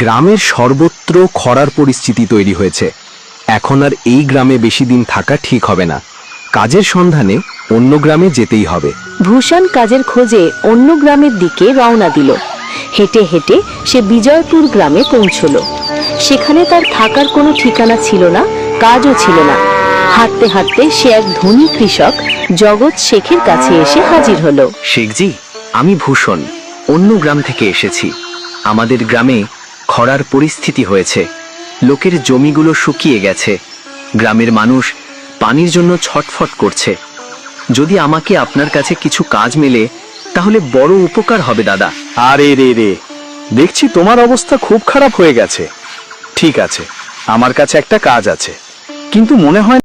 গ্রামের সর্বত্র খরার পরিস্থিতি তৈরি হয়েছে। এখন আর এই গ্রামে বেশি দিন থাকা ঠিক হবে না। কাজের সন্ধানে অন্য গ্রামে যেতেই হবে। ভূষণ কাজের খোঁজে অন্য গ্রামের দিকে রওনা দিল। হেঁটে হেঁটে সে বিজয়পুর গ্রামে পৌঁছল। সেখানে তার থাকার কোনো ঠিকানা ছিল না, কাজও ছিল না। হাঁটতে হাঁটতে সে এক ধনী কৃষক জগৎ শেখের কাছে এসে হাজির হলো। শেখজি, আমি ভূষণ, অন্য গ্রাম থেকে এসেছি। আমাদের গ্রামে খরার পরিস্থিতি হয়েছে। লোকের জমিগুলো শুকিয়ে গেছে। গ্রামের মানুষ পানির জন্য ছটফট করছে। যদি আমাকে আপনার কাছে কিছু কাজ মেলে তাহলে বড় উপকার হবে দাদা। আরে রে, দেখছি তোমার অবস্থা খুব খারাপ হয়ে গেছে। ঠিক আছে, আমার কাছে একটা কাজ আছে, কিন্তু মনে হয়